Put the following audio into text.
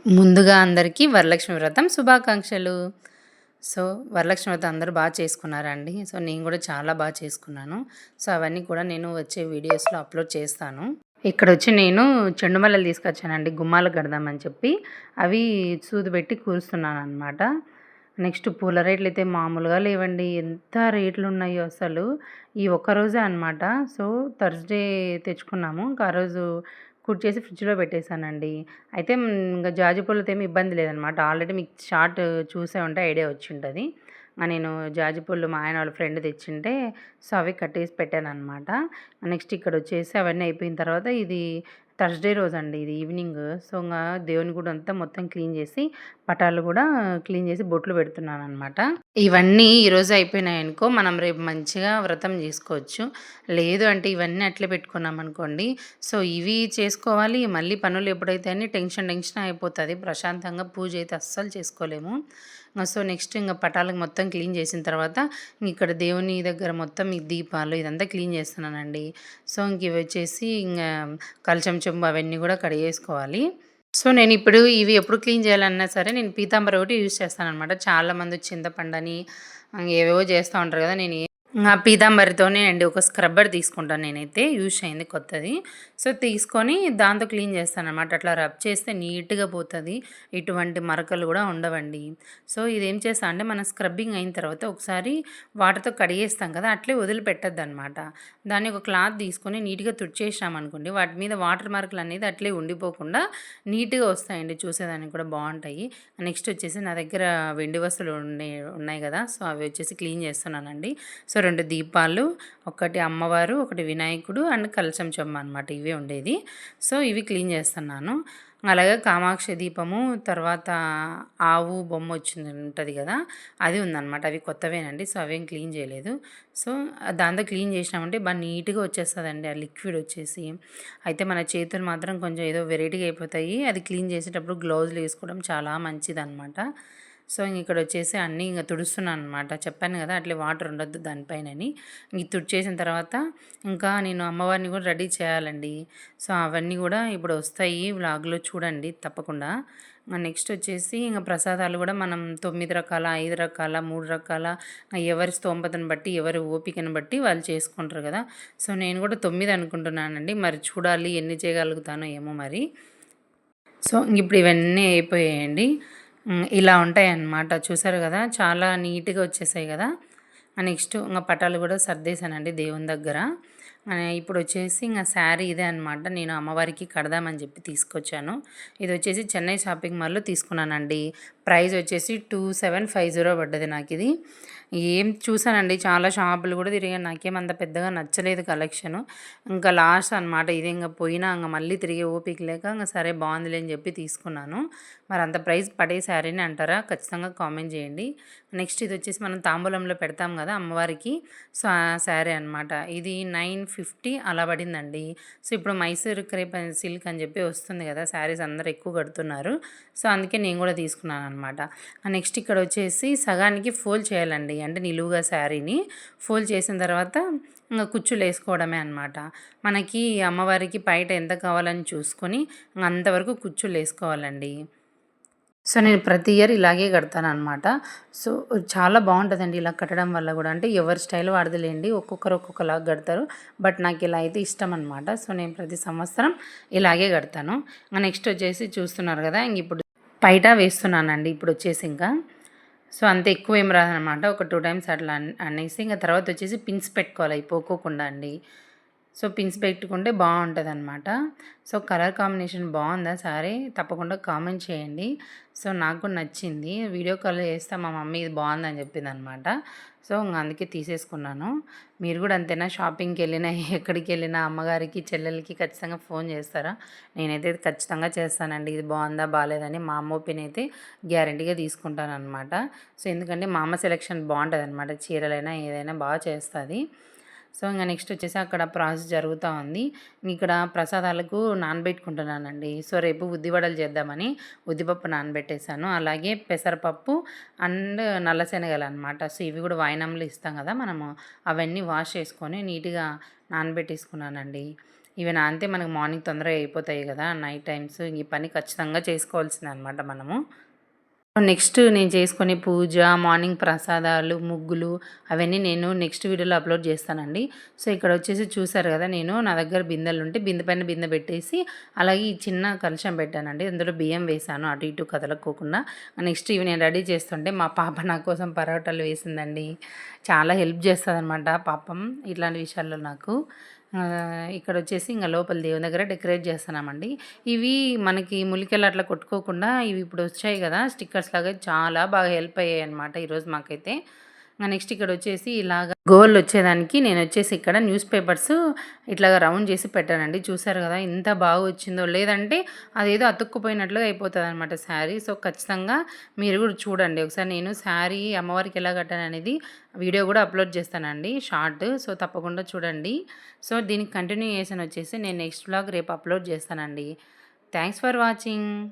ముందుగా అందరికీ వరలక్ష్మి వ్రతం శుభాకాంక్షలు. సో, వరలక్ష్మి వ్రతం అందరూ చేసుకున్నారా అండి? సో, నేను కూడా చాలా చేసుకున్నాను. సో, అవన్నీ కూడా నేను వచ్చే వీడియోస్‌లో అప్‌లోడ్ చేస్తాను. ఇక్కడొచ్చి నేను చెండుమల్లెలు తీసుకొచ్చానండి గుమ్మాలకు కడదామని చెప్పి. అవి సూది పెట్టి కూరుస్తున్నాననమాట. నెక్స్ట్ పూల రేట్లయితే మామూలుగా లేవండి. ఎంత రేట్లున్నాయో అసలు. ఈ ఒక్కరోజే అనమాట. సో, థర్స్‌డే తెచ్చుకున్నాము. ఇంకా ఆ రోజు కుర్చేసి ఫ్రిడ్జ్‌లో పెట్టేసానండి. అయితే ఇంక జాజి పూలతో ఏమి ఇబ్బంది లేదనమాట. ఆల్రెడీ మీకు షార్ట్ చూసే ఉంటే ఐడియా వచ్చుంటది. నేను జాజి పూలు మా ఆయన వాళ్ళ ఫ్రెండ్ తెచ్చింటే సో, అవి కట్టేసి పెట్టాననమాట. నెక్స్ట్ ఇక్కడొచ్చేసి అవన్నీ అయిపోయిన తర్వాత ఇది థర్స్‌డే రోజండి ఇది ఈవినింగ్. సో, దేవుని గుడి అంతా మొత్తం క్లీన్ చేసి, పటాలు కూడా క్లీన్ చేసి బొట్లు పెడుతున్నాననమాట. ఇవన్నీ ఈరోజు అయిపోయినాయనుకో మనం రేపు మంచిగా వ్రతం చేసుకోవచ్చు. లేదు అంటే ఇవన్నీ అట్లే పెట్టుకున్నామనుకోండి, సో, ఇవి చేసుకోవాలి, మళ్ళీ పనులు ఎప్పుడైతే అని టెన్షన్ అయిపోతది. ప్రశాంతంగా పూజ అయితే అస్సలు చేసుకోలేము. సో, నెక్స్ట్ ఇంక పటాలకు మొత్తం క్లీన్ చేసిన తర్వాత ఇక్కడ దేవుని దగ్గర మొత్తం ఈ దీపాలు ఇదంతా క్లీన్ చేస్తున్నానండి. సో, ఇంక ఇవి వచ్చేసి కలశం చెంబు అవన్నీ కూడా కడిగేసుకోవాలి. సో, నేనిప్పుడు ఇవి ఎప్పుడు క్లీన్ చేయాలన్నా సరే నేను పీతాంబరి ఒకటి యూజ్ చేస్తాననమాట. చాలామంది చింతపండని ఏవేవో చేస్తా ఉంటారు కదా! పీతాంబరితోనే అండి ఒక స్క్రబ్బర్ తీసుకుంటాను నేనైతే. యూజ్ అయింది కొత్తది. సో, తీసుకొని దాంతో క్లీన్ చేస్తాననమాట. అట్లా రబ్ చేస్తే నీట్‌గా పోతది. ఎటువంటి మరకలు కూడా ఉండవండి. సో, ఇదేం చేస్తా అంటే మనం స్క్రబ్బింగ్ అయిన తర్వాత ఒకసారి వాటర్‌తో కడిగేస్తాం కదా! అట్లే వదిలిపెట్టొద్దనమాట. దాన్ని ఒక క్లాత్ తీసుకొని నీట్‌గా తుడిచేసామనుకోండి, వాటి మీద వాటర్ మార్కులనేది అట్లే ఉండిపోకుండా నీట్‌గా వస్తాయండి. చూసేదానికి కూడా బావుంటాయి. నెక్స్ట్ వచ్చేసి నా దగ్గర వెండి వస్తువులు ఉన్నాయి కదా! సో, అవి వచ్చేసి క్లీన్ చేస్తున్నానండి. సో, 2 దీపాలు, ఒకటి అమ్మవారు, ఒకటి వినాయకుడు అండ్ కలశం చెంబు అనమాట. ఇవే ఉండేది. సో, ఇవి క్లీన్ చేస్తున్నాను. అలాగే కామాక్షి దీపము, తర్వాత ఆవు బొమ్మ ఉంటది కదా! అది ఉందనమాట. అవి కొత్తవేనండి. సో, అవేం క్లీన్ చేయలేదు. సో, దాంతో క్లీన్ చేసినామంటే నీట్‌గా వచ్చేస్తదండి ఆ లిక్విడ్ వచ్చేసి. అయితే మన చేతులు మాత్రం కొంచెం ఏదో వెరైటీగా అయిపోతాయి. అది క్లీన్ చేసేటప్పుడు గ్లౌజులు వేసుకోవడం చాలా మంచిదనమాట. సో, ఇక్కడొచ్చేసి అన్నీ తుడుస్తున్నాననమాట. చెప్పాను కదా! అట్లే వాటర్ ఉండొద్దు దానిపైనని. తుడిచేసిన తర్వాత ఇంకా నేను అమ్మవారిని కూడా రెడీ చేయాలండి. సో, అవన్నీ కూడా ఇప్పుడు వస్తాయి వ్లాగ్‌లో చూడండి తప్పకుండా. నెక్స్ట్ వచ్చేసి ప్రసాదాలు కూడా మనం 9 రకాల, 5 రకాల, 3 రకాల ఎవరి స్తోమతను బట్టి, ఎవరి ఓపికను బట్టి వాళ్ళు చేసుకుంటారు కదా! సో, నేను కూడా 9 అనుకుంటున్నానండి. మరి చూడాలి ఎన్ని చేయగలుగుతానో ఏమో మరి. సో, ఇప్పుడు ఇవన్నీ అయిపోయాయండి. ఇలా ఉంటాయన్నమాట. చూసారు గదా! చాలా నీట్‌గా వచ్చేసాయి గదా! నెక్స్ట్ పటాలు గూడా సర్దేశానండి దేవుని దగ్గర. ఇప్పుడొచ్చేసి శారీ ఇదే అనమాట. నేను అమ్మవారికి కడదామని చెప్పి తీసుకొచ్చాను. ఇదొచ్చేసి చెన్నై షాపింగ్ మాల్‌లో తీసుకున్నానండి. ప్రైస్ వచ్చేసి 2750 పడ్డది నాకిది. చూసానండి చాలా షాపులు గూడా తిరిగాను. నాకేమంత పెద్దగా నచ్చలేదు కలెక్షను. ఇంకా లాస్ట్ అనమాట. ఇది పోయినా మళ్ళీ తిరిగే ఓపిక లేక సరే బావుందిలే అని చెప్పి తీసుకున్నాను. మరి అంత ప్రైస్ పడే శారీనే అంటారా? ఖచ్చితంగా కామెంట్ చేయండి. నెక్స్ట్ ఇదొచ్చేసి మనం తాంబూలంలో పెడతాం గదా అమ్మవారికి. సో, ఆ శారీ అనమాట. ఇది 950 అలా పడిందండి. సో, ఇప్పుడు మైసూర్ క్రేప్ అండ్ సిల్క్ అని చెప్పి వస్తుంది గదా! శారీస్ అందరూ ఎక్కువ కడుతున్నారు. సో, అందుకే నేను కూడా తీసుకున్నాననమాట. నెక్స్ట్ ఇక్కడొచ్చేసి సగానికి ఫోల్డ్ చేయాలండి. అంటే నిలువుగా శారీని ఫోల్డ్ చేసిన తర్వాత కుచ్చులేసుకోవడమే అనమాట. మనకి అమ్మవారికి పైట ఎంత కావాలని చూసుకొని అంతవరకు కుచ్చులేసుకోవాలండి. సో, నేను ప్రతి ఇయర్ ఇలాగే కడతాననమాట. సో, చాలా బావుంటదండి ఇలా కట్టడం వల్ల గూడా. అంటే ఎవరి స్టైల్ వాడిదిలేండి. ఒక్కొక్కరు ఒక్కొక్కలాగా కడతారు. బట్ నాకిలా అయితే ఇష్టమనమాట. సో, నేను ప్రతి సంవత్సరం ఇలాగే కడతాను. నెక్స్ట్ వచ్చేసి చూస్తున్నారు గదా! ఇప్పుడు పైట వేస్తున్నానండి ఇప్పుడొచ్చేసి ఇంకా. సో, అంత ఎక్కువేం రాదనమాట. ఒక 2 టైమ్స్ అట్లా అనేసి తర్వాత వచ్చేసి పిన్స్ పెట్టుకోవాలి అయి పోకోకుండా అండి. సో, పిన్స్ పెట్టుకుంటే బావుంటదనమాట. సో, కలర్ కాంబినేషన్ బావుందా సారీ? తప్పకుండా కామెంట్ చేయండి. సో, నాకు కూడా నచ్చింది. వీడియో కాల్ చేస్తే మా మమ్మీ ఇది బావుందని చెప్పిందనమాట. సో, అందుకే తీసేసుకున్నాను. మీరు కూడా అంతేనా? షాపింగ్‌కెళ్ళినా, ఎక్కడికెళ్ళినా అమ్మగారికి, చెల్లెలకి ఖచ్చితంగా ఫోన్ చేస్తారా? నేనైతే ఖచ్చితంగా చేస్తానండి. ఇది బావుందా? బాలేదని మా అమ్మ ఒపీనియన్ అయితే గ్యారంటీగా తీసుకుంటాననమాట. సో, ఎందుకంటే మా అమ్మ సెలెక్షన్ బావుంటదనమాట. చీరలైనా ఏదైనా చేస్తది. సో, నెక్స్ట్ వచ్చేసి అక్కడ ప్రాసెస్ జరుగుతా ఉంది. ఇక్కడ ప్రసాదాలకు నానబెట్టుకుంటున్నానండి. సో, రేపు ఉద్దివడలు చేద్దామని ఉద్దిపప్పు నానబెట్టేసాను. అలాగే పెసరపప్పు అండ్ నల్ల శనగలనమాట. సో, ఇవి కూడా వాయినంలో ఇస్తాం కదా మనము. అవన్నీ వాష్ చేసుకొని నీట్‌గా నానబెట్టేసుకున్నానండి. ఇవి నానితే మనకు మార్నింగ్ తొందరగా అయిపోతాయి కదా నైట్ టైమ్స్. ఈ పని ఖచ్చితంగా చేసుకోవాల్సిందే అనమాట మనము. నెక్స్ట్ నేను చేసుకునే పూజ, మార్నింగ్ ప్రసాదాలు, ముగ్గులు అవన్నీ నేను నెక్స్ట్ వీడియోలో అప్లోడ్ చేస్తానండి. సో, ఇక్కడ వచ్చేసి చూసారు కదా, నేను నా దగ్గర బిందెలుంటే బిందె పైన బిందె పెట్టేసి అలాగే ఈ చిన్న కలశం పెట్టానండి. అందులో బియ్యం వేశాను అటు ఇటు కదలకోకుండా. నెక్స్ట్ ఇవి నేను రెడీ చేస్తుంటే మా పాప నా కోసం పరోటాలు వేసిందండి. చాలా హెల్ప్ చేస్తుందనమాట పాపం ఇట్లాంటి విషయాల్లో నాకు. ఇక్కడొచ్చేసి ఇంక లోపల దేవుని దగ్గర డెకరేట్ చేస్తున్నామండి. ఇవి మనకి మూలికలు అట్లా కొట్టుకోకుండా ఇవి ఇప్పుడు వచ్చాయి కదా స్టిక్కర్స్ లాగా, చాలా బాగా హెల్ప్ అయ్యాయన్నమాట ఈరోజు మాకైతే. నెక్స్ట్ ఇక్కడొచ్చేసి ఇలాగ గోల్డ్ వచ్చేదానికి నేనొచ్చేసి ఇక్కడ న్యూస్ పేపర్స్ ఇట్లాగా రౌండ్ చేసి పెట్టానండి. చూసారు కదా ఎంత బాగా వచ్చిందో. లేదంటే అదేదో అతుక్కుపోయినట్లుగా అయిపోతదనమాట శారీ. సో, ఖచ్చితంగా మీరు కూడా చూడండి ఒకసారి. నేను శారీ అమ్మవారికి ఎలా కట్టాననేది వీడియో కూడా అప్లోడ్ చేస్తానండి షార్ట్. సో, తప్పకుండా చూడండి. సో, దీనికి కంటిన్యూయేషన్ వచ్చేసి నేను నెక్స్ట్ వ్లాగ్ రేపు అప్లోడ్ చేస్తానండి. Thanks for watching.